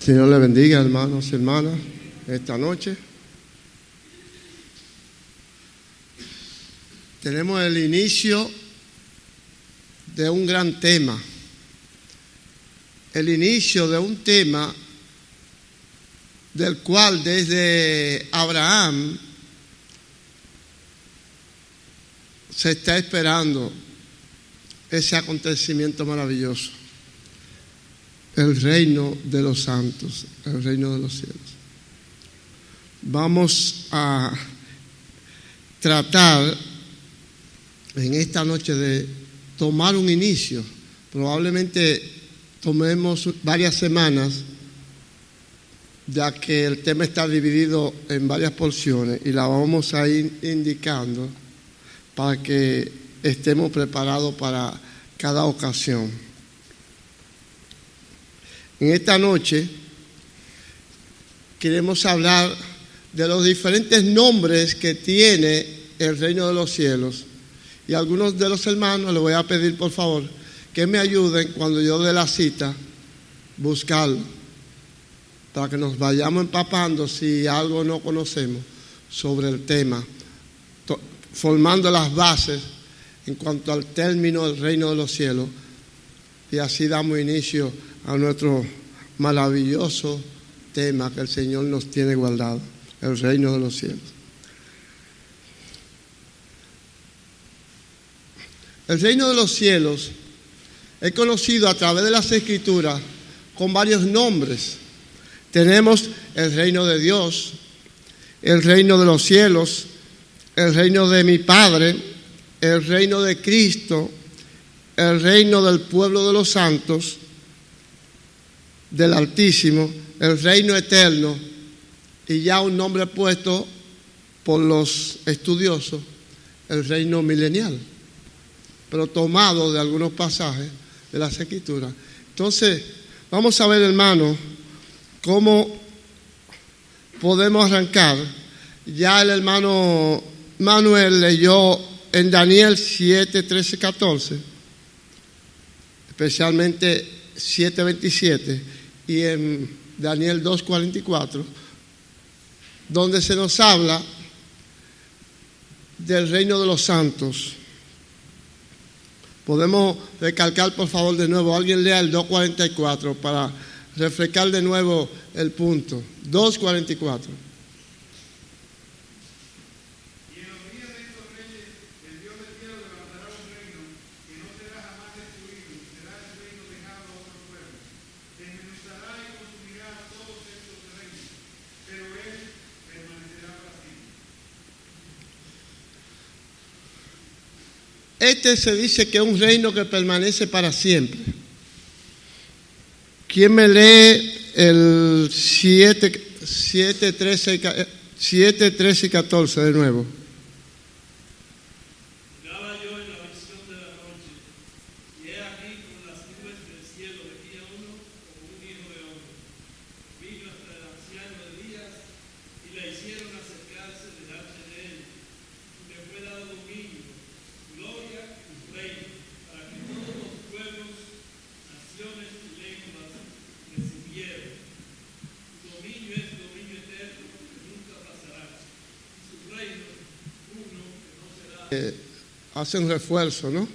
Señor le bendiga, hermanos y hermanas, esta noche. Tenemos el inicio de un gran tema. El inicio de un tema del cual desde Abraham se está esperando ese acontecimiento maravilloso. El reino de los santos, el reino de los cielos. Vamos a tratar en esta noche de tomar un inicio. Probablemente tomemos varias semanas, ya que el tema está dividido en varias porciones y la vamos a ir indicando para que estemos preparados para cada ocasión. En esta noche queremos hablar de los diferentes nombres que tiene el reino de los cielos. Y a algunos de los hermanos les voy a pedir por favor que me ayuden cuando yo dé la cita, buscarlo, para que nos vayamos empapando si algo no conocemos sobre el tema, formando las bases en cuanto al término del reino de los cielos, y así damos inicio a nuestro maravilloso tema que el Señor nos tiene guardado, el reino de los cielos. El reino de los cielos es conocido a través de las Escrituras con varios nombres. Tenemos el reino de Dios, el reino de los cielos, el reino de mi Padre, el reino de Cristo, el reino del pueblo de los santos, del Altísimo, el reino eterno, y ya un nombre puesto por los estudiosos, el reino milenial, pero tomado de algunos pasajes de las Escrituras. Entonces, vamos a ver, hermanos, cómo podemos arrancar. Ya el hermano Manuel leyó en Daniel 7, 13, 14, especialmente 7, 27, y en Daniel 2, 44, donde se nos habla del reino de los santos. Podemos recalcar, por favor, de nuevo, alguien lea el 2.44 para refrescar de nuevo el punto. 2.44. Este se dice que es un reino que permanece para siempre. ¿Quién me lee el 7, 13 y 14 de nuevo? Miraba yo en la visión de la noche, y he aquí con las nubes del cielo venía uno como un hijo de hombre. Vino hasta el anciano Elías y le hicieron acercarse delante de él. Y le fue dado dominio, gloria y reino, para que todos los pueblos, naciones y lenguas le sirvieran. Su dominio es dominio eterno que nunca pasará, y su reino uno que no será. Hace un refuerzo, ¿no?,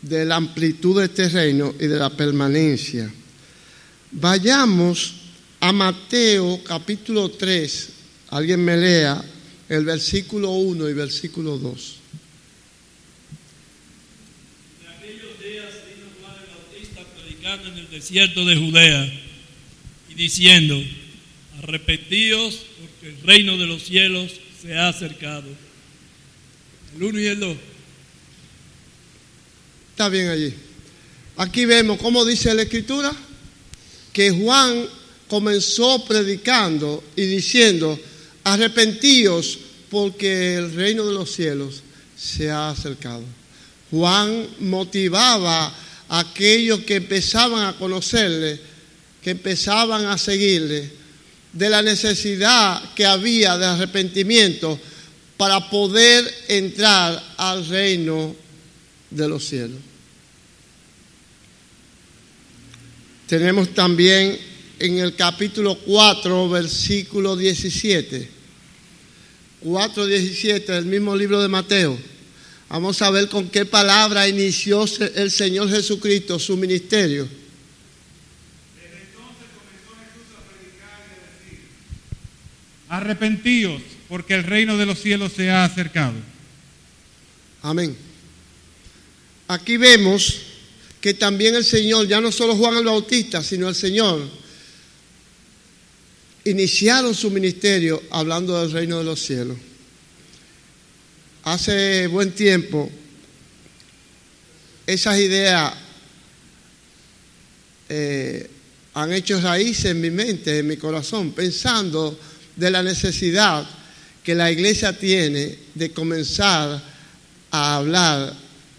de la amplitud de este reino y de la permanencia. Vayamos a Mateo capítulo 3. Alguien me lea el versículo 1 y versículo 2. En aquellos días vino Juan el Bautista predicando en el desierto de Judea y diciendo: arrepentíos, porque el reino de los cielos se ha acercado. El 1 y el 2. Está bien allí. Aquí vemos cómo dice la Escritura que Juan comenzó predicando y diciendo: arrepentíos, porque el reino de los cielos se ha acercado. Juan motivaba a aquellos que empezaban a conocerle, que empezaban a seguirle, de la necesidad que había de arrepentimiento para poder entrar al reino de los cielos. Tenemos también en el capítulo 4, versículo 17. 4:17 del mismo libro de Mateo. Vamos a ver con qué palabra inició el Señor Jesucristo su ministerio. Desde entonces comenzó Jesús a predicar y a decir: arrepentíos, porque el reino de los cielos se ha acercado. Amén. Aquí vemos que también el Señor, ya no solo Juan el Bautista, sino el Señor, iniciaron su ministerio hablando del reino de los cielos. Hace buen tiempo, esas ideas han hecho raíces en mi mente, en mi corazón, pensando de la necesidad que la iglesia tiene de comenzar a hablar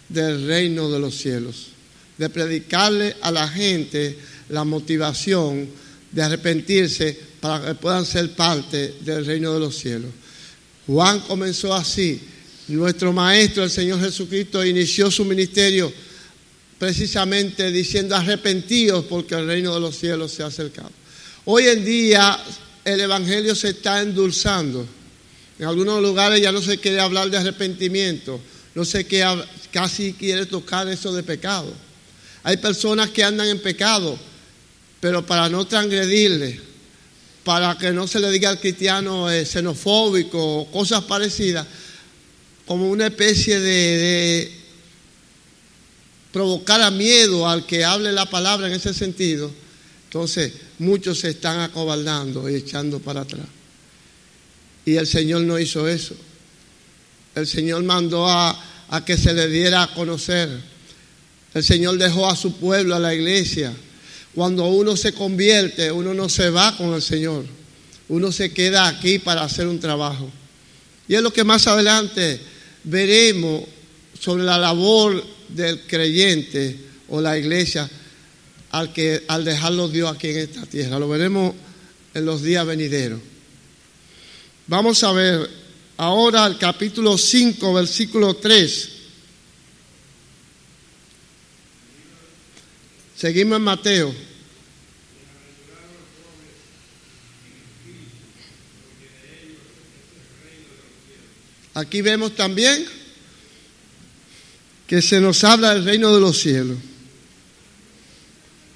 del reino de los cielos, de predicarle a la gente la motivación de arrepentirse para que puedan ser parte del reino de los cielos. Juan comenzó así. Nuestro Maestro, el Señor Jesucristo, inició su ministerio precisamente diciendo: arrepentíos porque el reino de los cielos se ha acercado. Hoy en día el Evangelio se está endulzando. En algunos lugares ya no se quiere hablar de arrepentimiento, no se quiere, casi quiere tocar eso de pecado. Hay personas que andan en pecado, pero para no transgredirle, para que no se le diga al cristiano xenofóbico o cosas parecidas, como una especie de provocar a miedo al que hable la palabra en ese sentido. Entonces muchos se están acobardando y echando para atrás. Y el Señor no hizo eso. El Señor mandó a que se le diera a conocer. El Señor dejó a su pueblo, a la iglesia. Cuando uno se convierte, uno no se va con el Señor. Uno se queda aquí para hacer un trabajo. Y es lo que más adelante veremos sobre la labor del creyente o la iglesia al dejarlo Dios aquí en esta tierra. Lo veremos en los días venideros. Vamos a ver ahora el capítulo 5, versículo 3. Seguimos en Mateo. Aquí vemos también que se nos habla del reino de los cielos.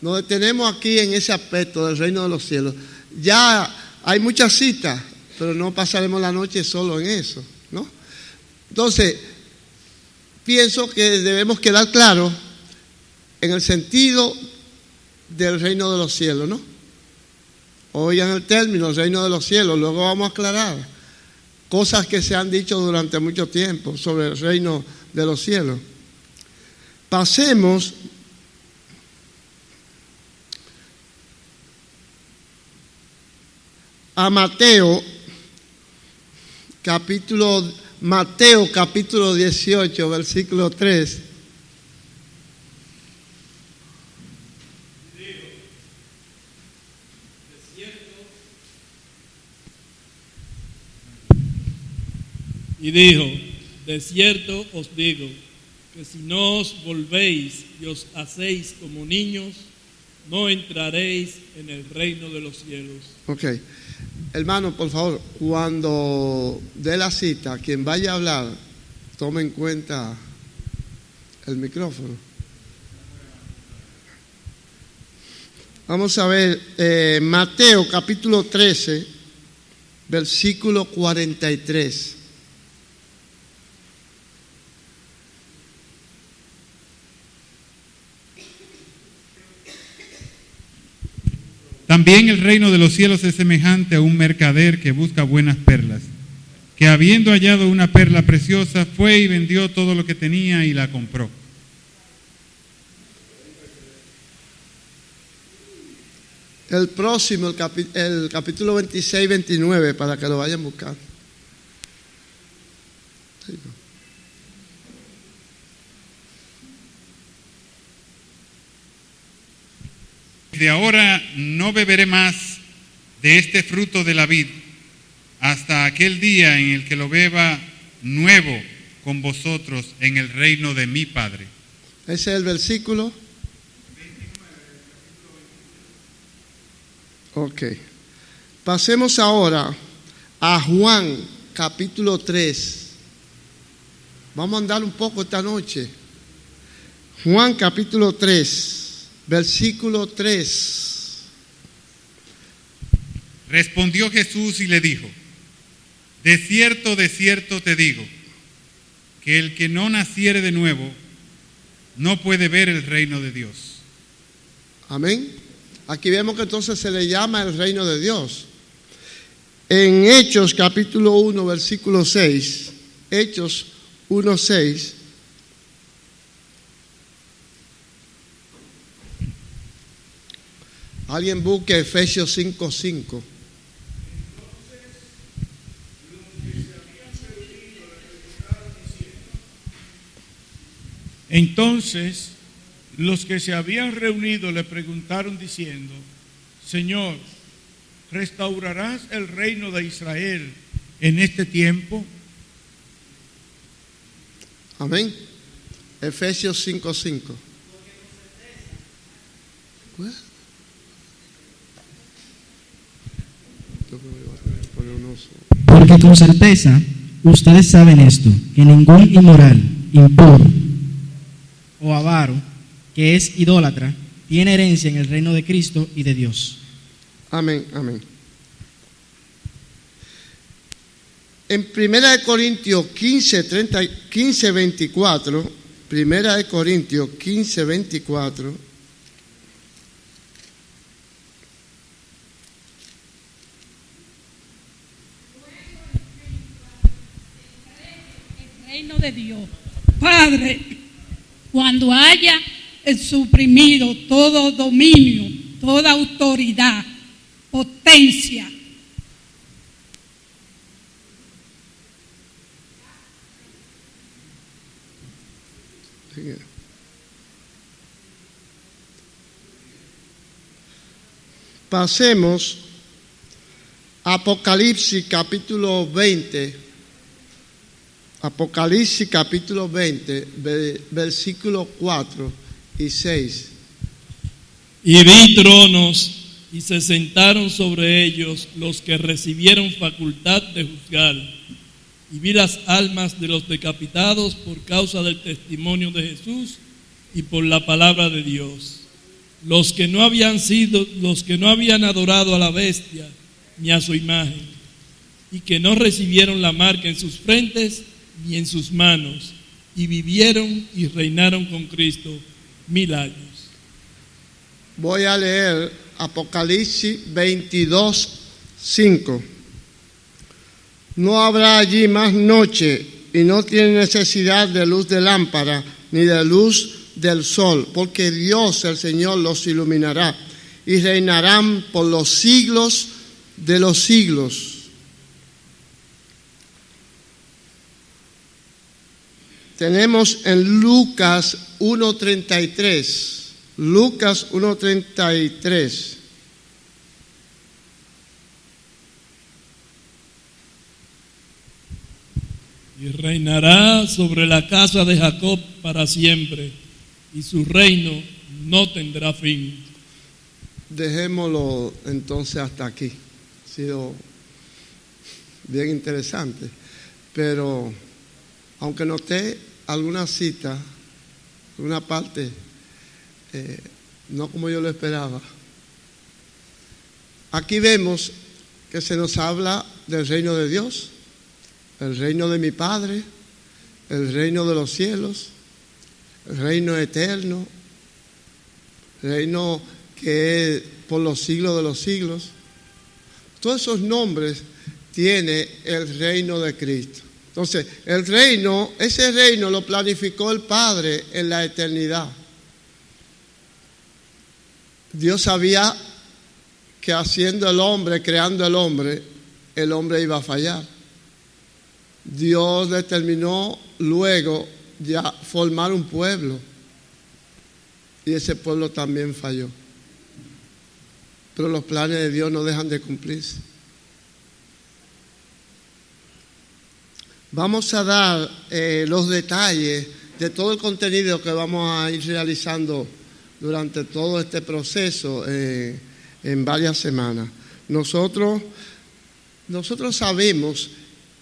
Nos detenemos aquí en ese aspecto del reino de los cielos. Ya hay muchas citas, pero no pasaremos la noche solo en eso, ¿no? Entonces, pienso que debemos quedar claros en el sentido del reino de los cielos, ¿no? Oigan el término, el reino de los cielos, luego vamos a aclarar cosas que se han dicho durante mucho tiempo sobre el reino de los cielos. Pasemos a Mateo capítulo 18, versículo 3. Y dijo: de cierto os digo, que si no os volvéis y os hacéis como niños, no entraréis en el reino de los cielos. Ok. Hermano, por favor, cuando dé la cita, quien vaya a hablar, tome en cuenta el micrófono. Vamos a ver Mateo capítulo 13, versículo 43. También el reino de los cielos es semejante a un mercader que busca buenas perlas, que habiendo hallado una perla preciosa, fue y vendió todo lo que tenía y la compró. El próximo, el capítulo 26, 29, para que lo vayan a buscar. De ahora no beberé más de este fruto de la vid hasta aquel día en el que lo beba nuevo con vosotros en el reino de mi Padre. Ese es el versículo Ok. Pasemos ahora a Juan, capítulo 3. Vamos a andar un poco esta noche. Juan, capítulo 3, versículo 3. Respondió Jesús y le dijo: de cierto te digo, que el que no naciere de nuevo no puede ver el reino de Dios. Amén. Aquí vemos que entonces se le llama el reino de Dios. En Hechos capítulo 1, versículo 6, Hechos 1, 6, alguien busque Efesios 5, 5. Entonces, los que se habían reunido le preguntaron diciendo: Señor, ¿restaurarás el reino de Israel en este tiempo? Amén. Efesios 5, 5. Porque con certeza ustedes saben esto, que ningún inmoral, impuro o avaro, que es idólatra, tiene herencia en el reino de Cristo y de Dios. Amén, amén. En 1 Corintios 15, 24, 1 Corintios 15, 24, el reino de Dios, Padre, cuando haya suprimido todo dominio, toda autoridad, potencia, pasemos a Apocalipsis capítulo 20. Apocalipsis capítulo 20, versículos 4 y 6. Y vi tronos, y se sentaron sobre ellos los que recibieron facultad de juzgar. Y vi las almas de los decapitados por causa del testimonio de Jesús y por la palabra de Dios. Los que no habían adorado a la bestia ni a su imagen, y que no recibieron la marca en sus frentes ni en sus manos, y vivieron y reinaron con Cristo 1000 años. Voy a leer Apocalipsis 22, 5. No habrá allí más noche, y no tiene necesidad de luz de lámpara, ni de luz del sol, porque Dios el Señor los iluminará, y reinarán por los siglos de los siglos. Tenemos en Lucas 1:33. Lucas 1:33. Y reinará sobre la casa de Jacob para siempre, y su reino no tendrá fin. Dejémoslo entonces hasta aquí. Ha sido bien interesante, pero aunque noté alguna cita, una parte, no como yo lo esperaba. Aquí vemos que se nos habla del reino de Dios, el reino de mi Padre, el reino de los cielos, el reino eterno, el reino que es por los siglos de los siglos. Todos esos nombres tiene el reino de Cristo. Entonces, ese reino lo planificó el Padre en la eternidad. Dios sabía que haciendo el hombre, creando el hombre iba a fallar. Dios determinó luego ya formar un pueblo, y ese pueblo también falló. Pero los planes de Dios no dejan de cumplirse. Vamos a dar los detalles de todo el contenido que vamos a ir realizando durante todo este proceso en en varias semanas. Nosotros sabemos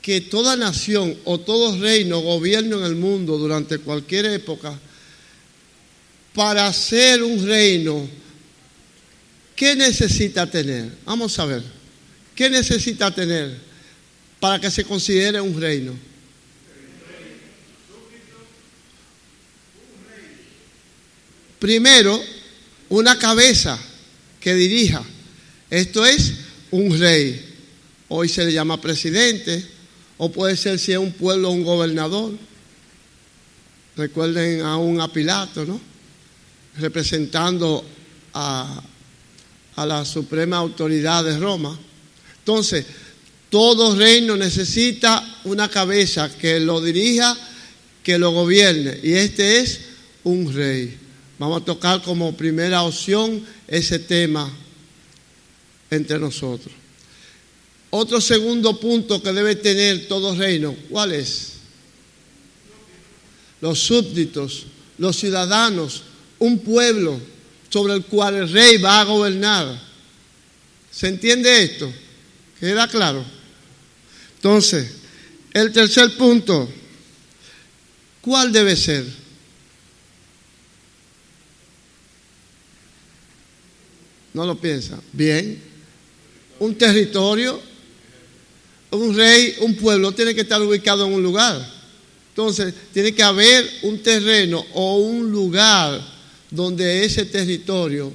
que toda nación o todo reino, gobierno en el mundo durante cualquier época, para ser un reino, ¿qué necesita tener? Vamos a ver, ¿qué necesita tener para que se considere un reino? Primero, una cabeza que dirija. Esto es un rey. Hoy se le llama presidente, o puede ser, si es un pueblo, un gobernador. Recuerden aún a Pilato, ¿no? Representando a la suprema autoridad de Roma. Entonces, todo reino necesita una cabeza que lo dirija, que lo gobierne, y este es un rey. Vamos a tocar como primera opción ese tema entre nosotros. Otro segundo punto que debe tener todo reino, ¿cuál es? Los súbditos, los ciudadanos, un pueblo sobre el cual el rey va a gobernar. ¿Se entiende esto? ¿Queda claro? Entonces, el tercer punto, ¿cuál debe ser? ¿No lo piensa? Bien. Un territorio, un rey, un pueblo tiene que estar ubicado en un lugar. Entonces, tiene que haber un terreno o un lugar donde ese territorio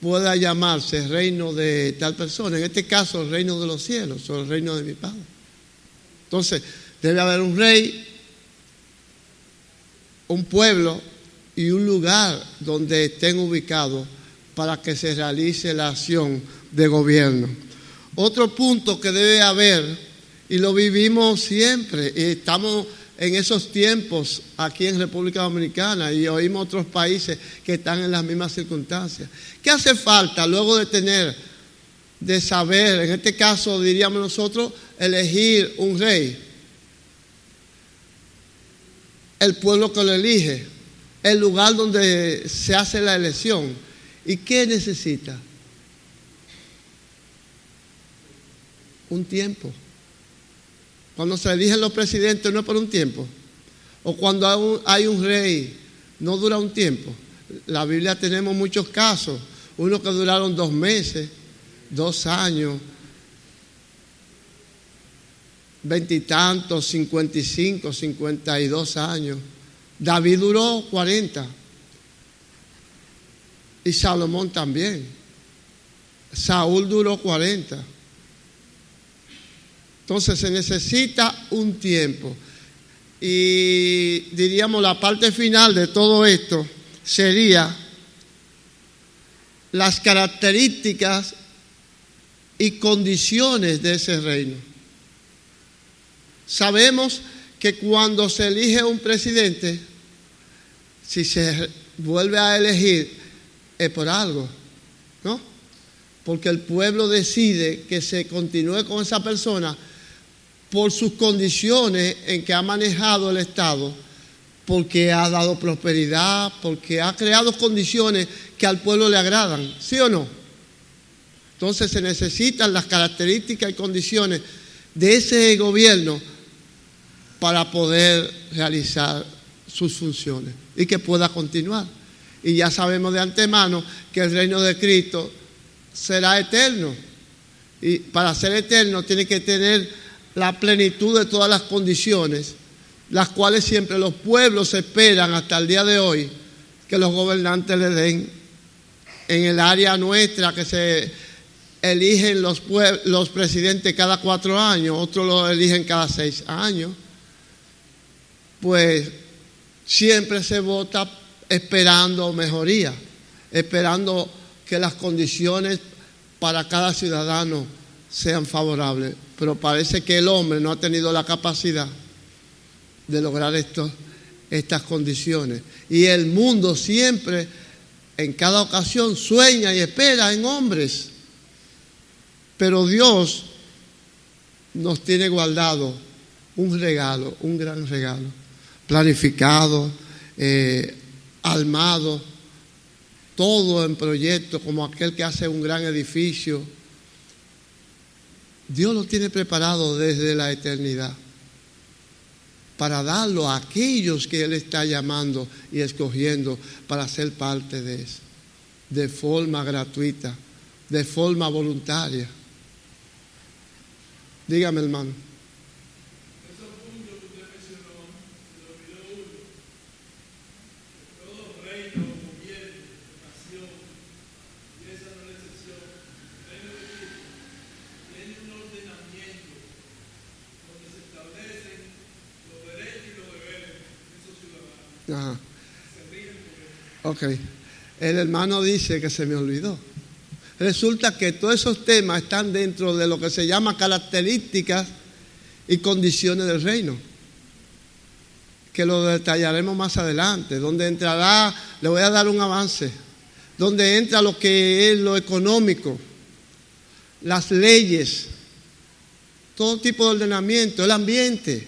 pueda llamarse reino de tal persona. En este caso, el reino de los cielos o el reino de mi Padre. Entonces, debe haber un rey, un pueblo y un lugar donde estén ubicados para que se realice la acción de gobierno. Otro punto que debe haber, y lo vivimos siempre, y estamos en esos tiempos aquí en República Dominicana y oímos otros países que están en las mismas circunstancias. ¿Qué hace falta luego de saber, en este caso diríamos nosotros, elegir un rey? El pueblo que lo elige, el lugar donde se hace la elección. ¿Y qué necesita? Un tiempo. Cuando se eligen los presidentes no es por un tiempo. O cuando hay un rey, no dura un tiempo. La Biblia tenemos muchos casos. Unos que duraron 2 meses, 2 años, 20 y tantos, 55, 52 años. David duró 40. Y Salomón también. Saúl duró 40. Entonces se necesita un tiempo. Y diríamos la parte final de todo esto sería las características y condiciones de ese reino. Sabemos que cuando se elige un presidente, si se vuelve a elegir, es por algo, ¿no? Porque el pueblo decide que se continúe con esa persona por sus condiciones en que ha manejado el Estado, porque ha dado prosperidad, porque ha creado condiciones que al pueblo le agradan, ¿sí o no? Entonces se necesitan las características y condiciones de ese gobierno para poder realizar sus funciones y que pueda continuar. Y ya sabemos de antemano que el reino de Cristo será eterno. Y para ser eterno tiene que tener la plenitud de todas las condiciones, las cuales siempre los pueblos esperan hasta el día de hoy que los gobernantes le den. En el área nuestra que se eligen los presidentes cada 4 años, otros los eligen cada 6 años, pues siempre se vota esperando mejoría, esperando que las condiciones para cada ciudadano sean favorables. Pero parece que el hombre no ha tenido la capacidad de lograr estas condiciones. Y el mundo siempre, en cada ocasión, sueña y espera en hombres. Pero Dios nos tiene guardado un regalo, un gran regalo, planificado, armado, todo en proyecto, como aquel que hace un gran edificio. Dios lo tiene preparado desde la eternidad para darlo a aquellos que Él está llamando y escogiendo para ser parte de eso, de forma gratuita, de forma voluntaria. Dígame, hermano. Esos puntos que usted mencionó, se lo olvidó uno. Todo reino, gobierno, nación, y esa no es la excepción. El reino de Cristo tiene un ordenamiento donde se establecen los derechos y los deberes de esos ciudadanos. Ajá. Se rigen por eso. Ok. El hermano dice que se me olvidó. Resulta que todos esos temas están dentro de lo que se llama características y condiciones del reino, que lo detallaremos más adelante, donde entrará, le voy a dar un avance, donde entra lo que es lo económico, las leyes, todo tipo de ordenamiento, el ambiente.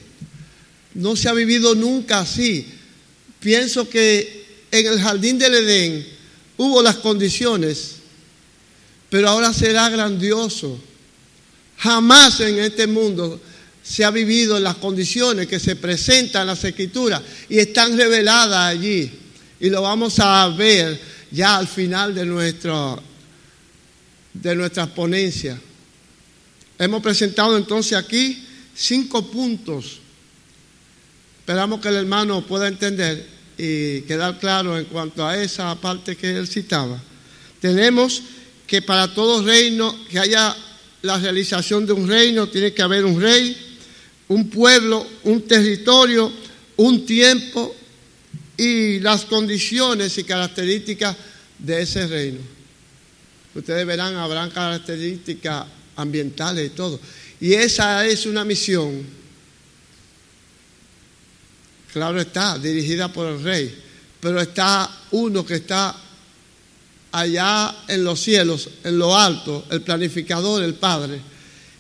No se ha vivido nunca así. Pienso que en el jardín del Edén hubo las condiciones, pero ahora será grandioso. Jamás en este mundo se ha vivido en las condiciones que se presentan en las Escrituras y están reveladas allí. Y lo vamos a ver ya al final de nuestra ponencia. Hemos presentado entonces aquí 5 puntos. Esperamos que el hermano pueda entender y quedar claro en cuanto a esa parte que él citaba. Tenemos que para todo reino, que haya la realización de un reino, tiene que haber un rey, un pueblo, un territorio, un tiempo y las condiciones y características de ese reino. Ustedes verán, habrán características ambientales y todo. Y esa es una misión, claro está, dirigida por el rey, pero está uno que está allá en los cielos, en lo alto, el planificador, el Padre,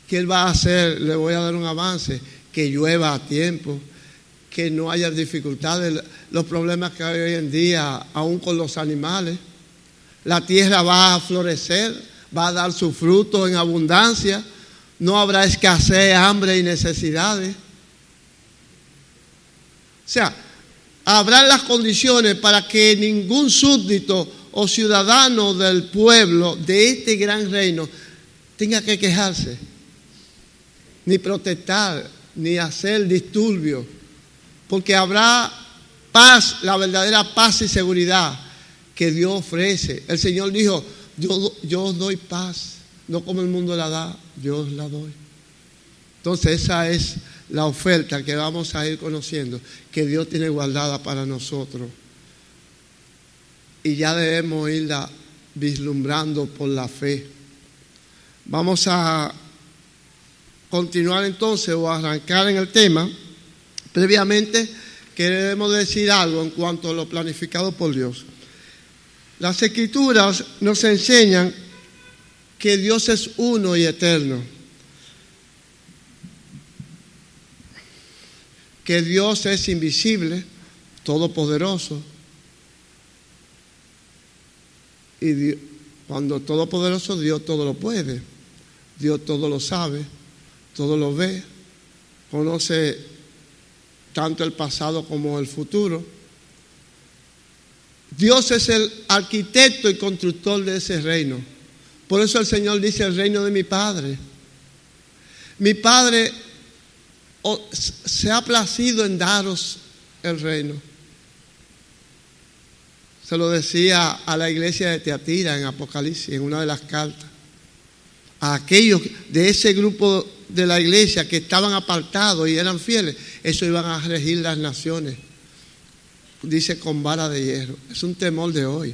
que Él va a hacer, le voy a dar un avance, que llueva a tiempo, que no haya dificultades, los problemas que hay hoy en día, aún con los animales. La tierra va a florecer, va a dar su fruto en abundancia, no habrá escasez, hambre y necesidades. O sea, habrán las condiciones para que ningún súbdito o ciudadano del pueblo de este gran reino tenga que quejarse, ni protestar, ni hacer disturbios, porque habrá paz, la verdadera paz y seguridad que Dios ofrece. El Señor dijo, yo os doy paz, no como el mundo la da, yo os la doy. Entonces esa es la oferta que vamos a ir conociendo, que Dios tiene guardada para nosotros. Y ya debemos irla vislumbrando por la fe. Vamos a continuar entonces o arrancar en el tema. Previamente queremos decir algo en cuanto a lo planificado por Dios. Las Escrituras nos enseñan que Dios es uno y eterno, que Dios es invisible, todopoderoso. Y Dios, cuando todopoderoso, Dios todo lo puede, Dios todo lo sabe, todo lo ve, conoce tanto el pasado como el futuro. Dios es el arquitecto y constructor de ese reino. Por eso el Señor dice, el reino de mi Padre. Mi Padre se ha placido en daros el reino. Se lo decía a la iglesia de Teatira en Apocalipsis, en una de las cartas. A aquellos de ese grupo de la iglesia que estaban apartados y eran fieles, eso iban a regir las naciones. Dice con vara de hierro. Es un temor de hoy.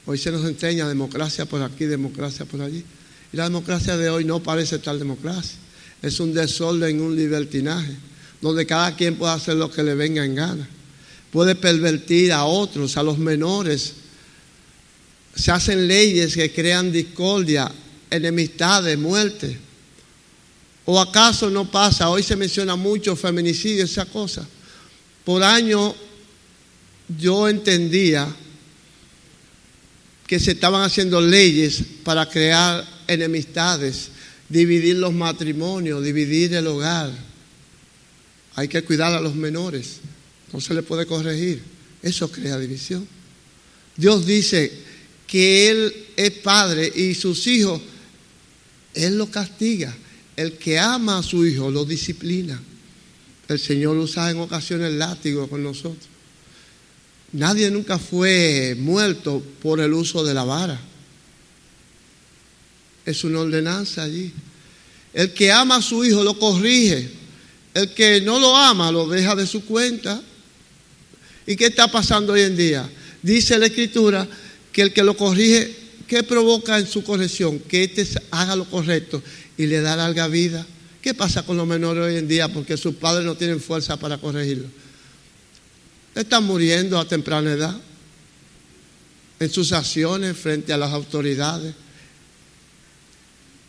Hoy se nos enseña democracia por aquí, democracia por allí. Y la democracia de hoy no parece tal democracia. Es un desorden, un libertinaje, donde cada quien puede hacer lo que le venga en gana. Puede pervertir a otros, a los menores. Se hacen leyes que crean discordia, enemistades, muerte. ¿O acaso no pasa? Hoy se menciona mucho feminicidio, esa cosa. Por año yo entendía que se estaban haciendo leyes para crear enemistades, dividir los matrimonios, dividir el hogar. Hay que cuidar a los menores, no se le puede corregir. Eso crea división. Dios dice que Él es padre y sus hijos, Él los castiga. El que ama a su hijo lo disciplina. El Señor usa en ocasiones el látigo con nosotros. Nadie nunca fue muerto por el uso de la vara. Es una ordenanza allí. El que ama a su hijo lo corrige. El que no lo ama lo deja de su cuenta. ¿Y qué está pasando hoy en día? Dice la Escritura que el que lo corrige, ¿qué provoca en su corrección? Que éste haga lo correcto y le da larga vida. ¿Qué pasa con los menores hoy en día? Porque sus padres no tienen fuerza para corregirlo. Están muriendo a temprana edad en sus acciones frente a las autoridades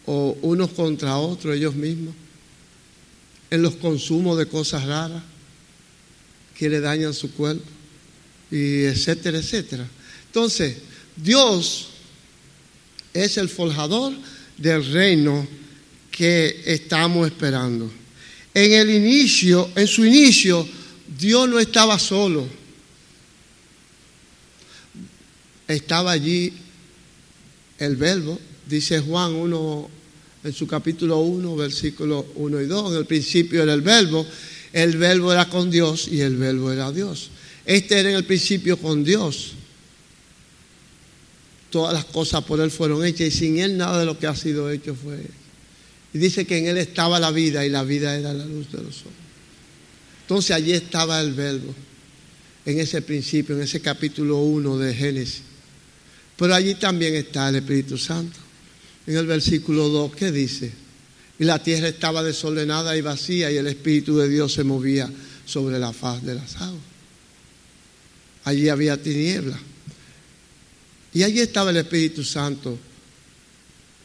o unos contra otros, ellos mismos, en los consumos de cosas raras que le dañan su cuerpo, y etcétera, etcétera. Entonces, Dios es el forjador del reino que estamos esperando. En su inicio, Dios no estaba solo. Estaba allí el Verbo, dice Juan 1, en su capítulo 1, versículos 1 y 2. En el principio era el Verbo era con Dios y el Verbo era Dios. Este era en el principio con Dios. Todas las cosas por Él fueron hechas y sin Él nada de lo que ha sido hecho fue hecho. Y dice que en Él estaba la vida y la vida era la luz de los hombres. Entonces allí estaba el Verbo, en ese principio, en ese capítulo 1 de Génesis. Pero allí también está el Espíritu Santo. En el versículo 2, ¿qué dice? Y la tierra estaba desordenada y vacía y el Espíritu de Dios se movía sobre la faz de las aguas. Allí había tinieblas. Y allí estaba el Espíritu Santo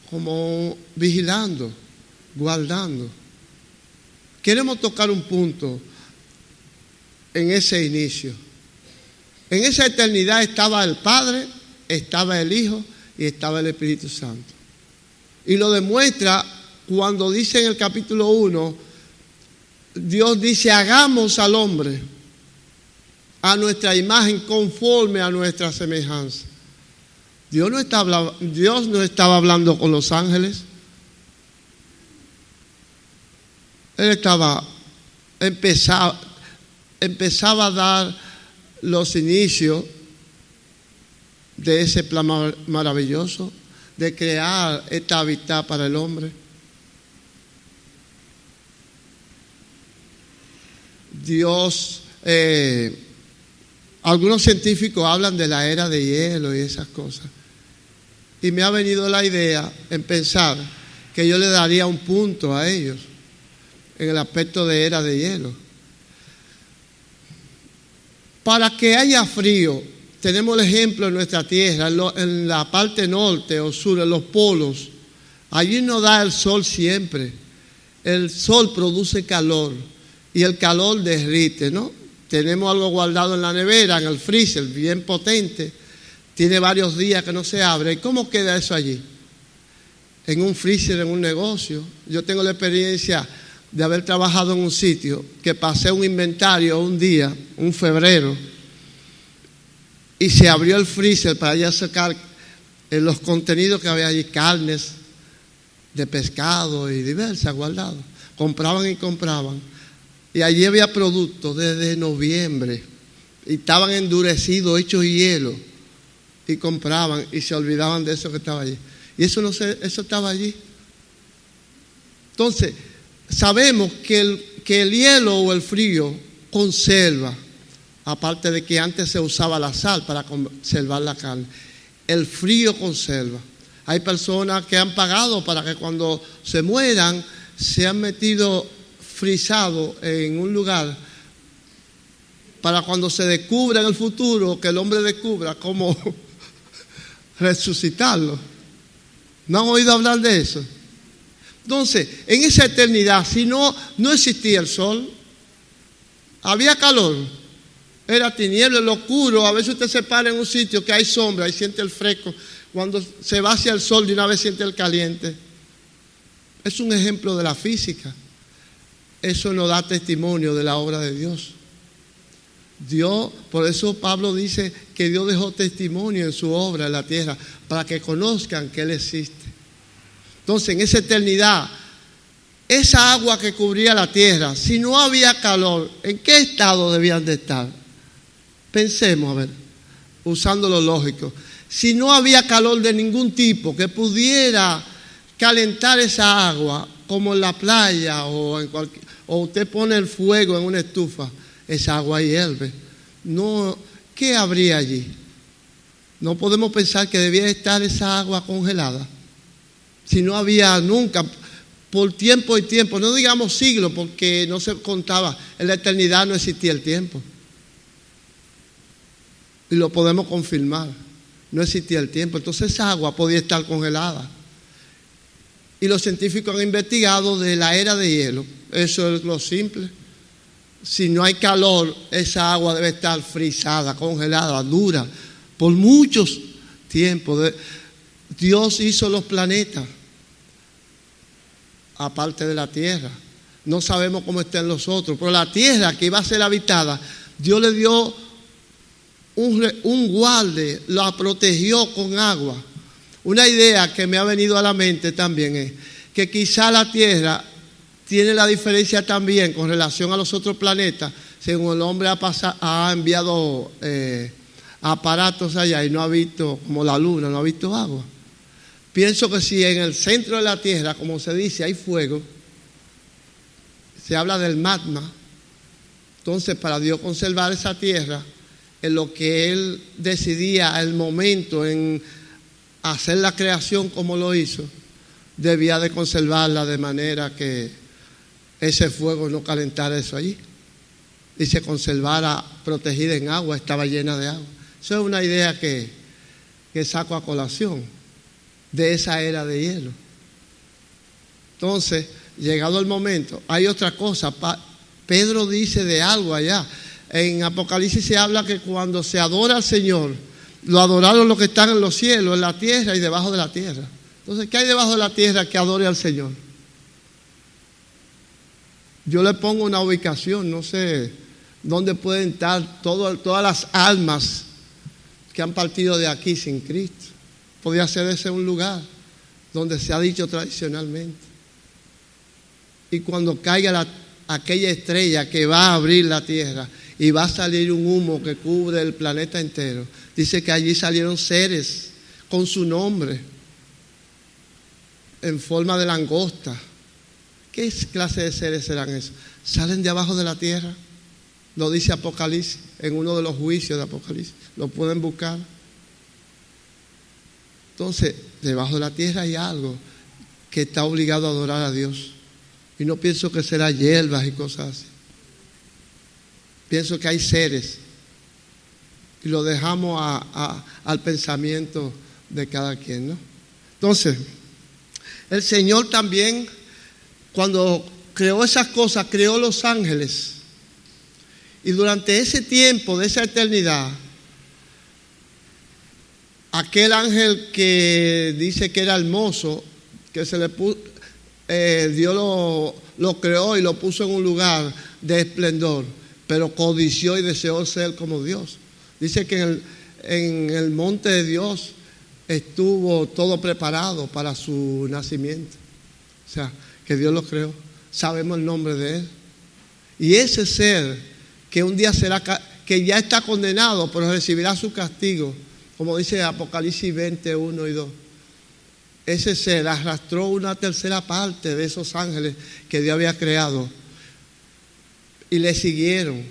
como vigilando, guardando. Queremos tocar un punto en ese inicio. En esa eternidad estaba el Padre, estaba el Hijo y estaba el Espíritu Santo. Y lo demuestra cuando dice en el capítulo 1, Dios dice, hagamos al hombre a nuestra imagen conforme a nuestra semejanza. Dios no estaba hablando con los ángeles. Él empezaba a dar los inicios de ese plan maravilloso de crear esta hábitat para el hombre. Dios, algunos científicos hablan de la era de hielo y esas cosas. Y me ha venido la idea en pensar que yo le daría un punto a ellos en el aspecto de era de hielo. Para que haya frío, tenemos el ejemplo en nuestra tierra, en la parte norte o sur, en los polos. Allí no da el sol siempre. El sol produce calor y el calor derrite, ¿no? Tenemos algo guardado en la nevera, en el freezer, bien potente. Tiene varios días que no se abre. ¿Y cómo queda eso allí? En un freezer, en un negocio. Yo tengo la experiencia de haber trabajado en un sitio que pasé un inventario un día, un febrero, y se abrió el freezer para ya sacar los contenidos que había allí, carnes de pescado y diversas guardadas. Compraban y compraban. Y allí había productos desde noviembre y estaban endurecidos, hechos hielo, y compraban y se olvidaban de eso que estaba allí. Y eso estaba allí. Entonces, sabemos que el hielo o el frío conserva, aparte de que antes se usaba la sal para conservar la carne. El frío conserva. Hay personas que han pagado para que cuando se mueran se han metido frisado en un lugar para cuando se descubra en el futuro, que el hombre descubra cómo resucitarlo. ¿No han oído hablar de eso? Entonces, en esa eternidad, si no existía el sol, había calor, Era tiniebla, lo oscuro. A veces usted se para en un sitio que hay sombra y siente el fresco. Cuando se va hacia el sol, de una vez siente el caliente. Es un ejemplo de la física. Eso nos da testimonio de la obra de Dios. Dios, por eso Pablo dice que Dios dejó testimonio en su obra en la tierra, para que conozcan que Él existe. Entonces, en esa eternidad, esa agua que cubría la tierra, si no había calor, ¿en qué estado debían de estar? Pensemos, a ver, usando lo lógico. Si no había calor de ningún tipo que pudiera calentar esa agua, como en la playa o usted pone el fuego en una estufa, esa agua hierve. No, ¿qué habría allí? No podemos pensar que debía estar esa agua congelada. Si no había nunca, por tiempo y tiempo, no digamos siglos, porque no se contaba, en la eternidad no existía el tiempo. Y lo podemos confirmar, no existía el tiempo. Entonces esa agua podía estar congelada. Y los científicos han investigado de la era de hielo. Eso es lo simple. Si no hay calor, esa agua debe estar frisada, congelada, dura, por muchos tiempos. Dios hizo los planetas, aparte de la tierra. No sabemos cómo están los otros, pero la tierra que iba a ser habitada, Dios le dio un guarde, la protegió con agua. Una idea que me ha venido a la mente también es que quizá la tierra tiene la diferencia también con relación a los otros planetas, según el hombre ha enviado aparatos allá y no ha visto, como la luna, no ha visto agua. Pienso que si en el centro de la tierra, como se dice, hay fuego, se habla del magma, entonces para Dios conservar esa tierra, en lo que Él decidía el momento en hacer la creación como lo hizo, debía de conservarla de manera que ese fuego no calentara eso allí y se conservara protegida en agua, estaba llena de agua. Eso es una idea que saco a colación de esa era de hielo. Entonces, llegado el momento, hay otra cosa. Pedro dice de algo allá. En Apocalipsis se habla que cuando se adora al Señor, lo adoraron los que están en los cielos, en la tierra y debajo de la tierra. Entonces, ¿qué hay debajo de la tierra que adore al Señor? Yo le pongo una ubicación, no sé dónde pueden estar todas las almas que han partido de aquí sin Cristo. Podría ser ese un lugar donde se ha dicho tradicionalmente. Y cuando caiga aquella estrella que va a abrir la tierra y va a salir un humo que cubre el planeta entero, dice que allí salieron seres con su nombre en forma de langosta. ¿Qué clase de seres serán esos? Salen de abajo de la tierra. Lo dice Apocalipsis, en uno de los juicios de Apocalipsis. Lo pueden buscar. Entonces, debajo de la tierra hay algo que está obligado a adorar a Dios. Y no pienso que será hierbas y cosas así. Pienso que hay seres. Y lo dejamos al pensamiento de cada quien, ¿no? Entonces, el Señor también, cuando creó esas cosas, creó los ángeles. Y durante ese tiempo de esa eternidad, aquel ángel que dice que era hermoso, que se le puso, Dios lo creó y lo puso en un lugar de esplendor, pero codició y deseó ser como Dios. Dice que en el monte de Dios estuvo todo preparado para su nacimiento. O sea, que Dios lo creó. Sabemos el nombre de Él. Y ese ser que un día será, que ya está condenado, pero recibirá su castigo, como dice Apocalipsis 20, 1 y 2. Ese ser arrastró una tercera parte de esos ángeles que Dios había creado y le siguieron.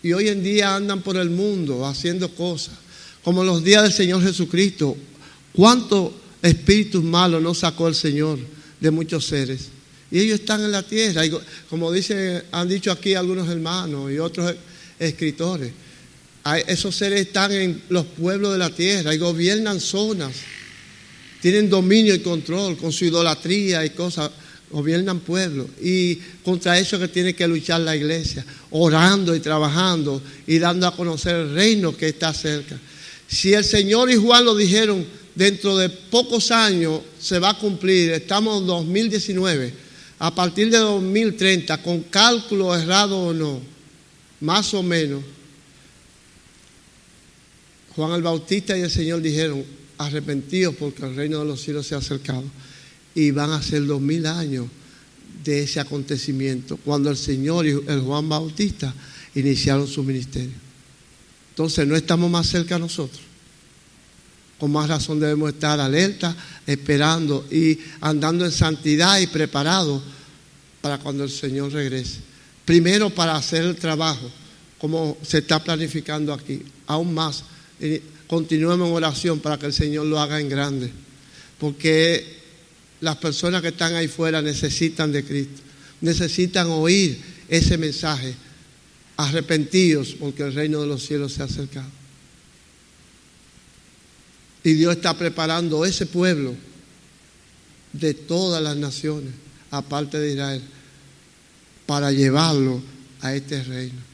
Y hoy en día andan por el mundo haciendo cosas, como en los días del Señor Jesucristo. ¿Cuántos espíritus malos no sacó el Señor de muchos seres? Y ellos están en la tierra, y como han dicho aquí algunos hermanos y otros escritores, esos seres están en los pueblos de la tierra y gobiernan zonas, tienen dominio y control con su idolatría y cosas, gobiernan pueblos, y contra eso que tiene que luchar la iglesia, orando y trabajando y dando a conocer el reino que está cerca. Si el Señor y Juan lo dijeron, dentro de pocos años se va a cumplir, estamos en 2019, a partir de 2030, con cálculo errado o no, más o menos, Juan el Bautista y el Señor dijeron, arrepentidos porque el reino de los cielos se ha acercado. Y van a ser 2000 años de ese acontecimiento, cuando el Señor y el Juan Bautista iniciaron su ministerio. Entonces no estamos más cerca nosotros. Con más razón debemos estar alerta, esperando y andando en santidad y preparados para cuando el Señor regrese. Primero para hacer el trabajo, como se está planificando aquí, aún más. Continuemos en oración para que el Señor lo haga en grande, porque las personas que están ahí fuera necesitan de Cristo, necesitan oír ese mensaje, arrepentidos porque el reino de los cielos se ha acercado. Y Dios está preparando ese pueblo de todas las naciones, aparte de Israel, para llevarlo a este reino.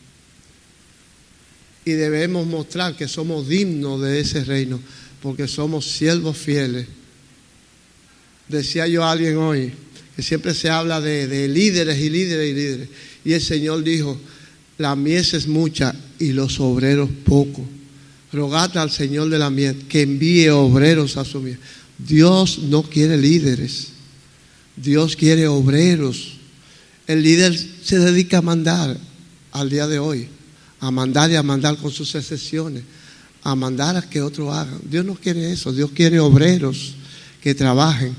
Y debemos mostrar que somos dignos de ese reino, porque somos siervos fieles. Decía yo a alguien hoy, que siempre se habla de líderes y líderes y líderes. Y el Señor dijo, la mies es mucha y los obreros pocos. Rogad al Señor de la mies que envíe obreros a su mies. Dios no quiere líderes, Dios quiere obreros. El líder se dedica a mandar al día de hoy, a mandar y a mandar con sus excepciones, a mandar a que otros hagan. Dios no quiere eso, Dios quiere obreros que trabajen,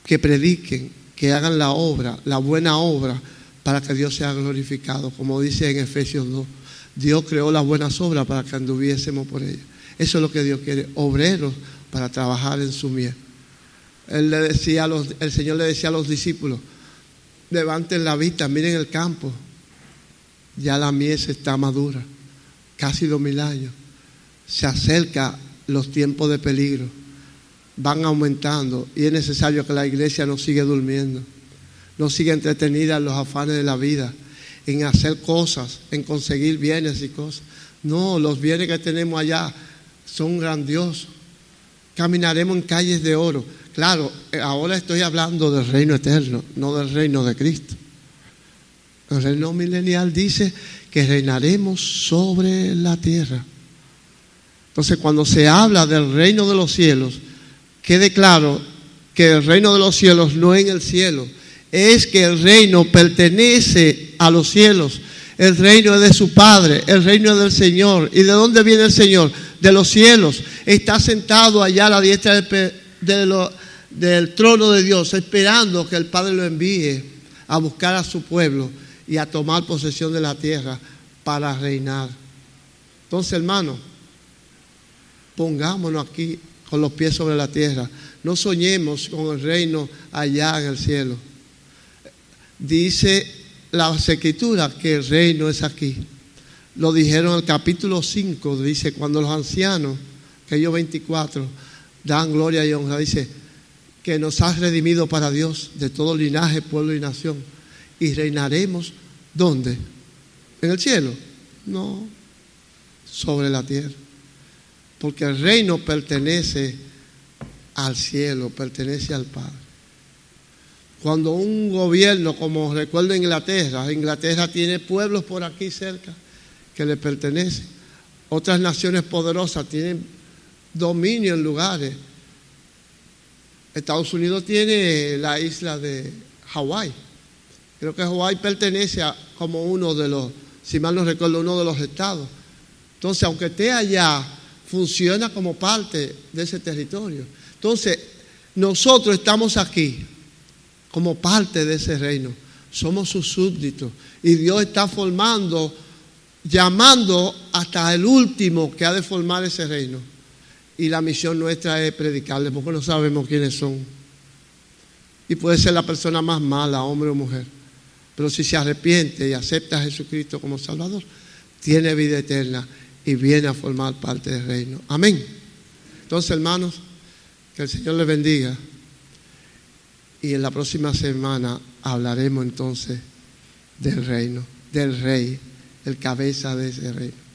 que prediquen, que hagan la obra, la buena obra, para que Dios sea glorificado. Como dice en Efesios 2, Dios creó las buenas obras para que anduviésemos por ellas. Eso es lo que Dios quiere, obreros para trabajar en su mies. El Señor le decía a los discípulos, levanten la vista, miren el campo, ya la mies está madura, casi 2000 años. Se acerca los tiempos de peligro, van aumentando, y es necesario que la iglesia no siga durmiendo, no siga entretenida en los afanes de la vida, en hacer cosas, en conseguir bienes y cosas. No, los bienes que tenemos allá son grandiosos. Caminaremos en calles de oro. Claro, ahora estoy hablando del reino eterno, no del reino de Cristo. El reino milenial dice que reinaremos sobre la tierra. Entonces, cuando se habla del reino de los cielos, quede claro que el reino de los cielos no es en el cielo, es que el reino pertenece a los cielos. El reino es de su Padre, el reino es del Señor. ¿Y de dónde viene el Señor? De los cielos. Está sentado allá a la diestra del trono de Dios, esperando que el Padre lo envíe a buscar a su pueblo y a tomar posesión de la tierra para reinar. Entonces, hermanos, pongámonos aquí con los pies sobre la tierra. No soñemos con el reino allá en el cielo. Dice las Escrituras que el reino es aquí. Lo dijeron en el capítulo 5, dice, cuando los ancianos, aquellos 24, dan gloria y honra, dice que nos has redimido para Dios de todo linaje, pueblo y nación. Y reinaremos, ¿dónde? ¿En el cielo? No, sobre la tierra. Porque el reino pertenece al cielo, pertenece al Padre. Cuando un gobierno, como recuerdo Inglaterra tiene pueblos por aquí cerca que le pertenecen. Otras naciones poderosas tienen dominio en lugares. Estados Unidos tiene la isla de Hawái. Creo que Hawái pertenece a como uno de los, si mal no recuerdo, uno de los estados. Entonces, aunque esté allá, funciona como parte de ese territorio. Entonces, nosotros estamos aquí como parte de ese reino. Somos sus súbditos. Y Dios está formando, llamando hasta el último que ha de formar ese reino. Y la misión nuestra es predicarle, porque no sabemos quiénes son. Y puede ser la persona más mala, hombre o mujer. Pero si se arrepiente y acepta a Jesucristo como Salvador, tiene vida eterna y viene a formar parte del reino. Amén. Entonces, hermanos, que el Señor les bendiga Y en la próxima semana hablaremos entonces del reino, del rey, el cabeza de ese reino.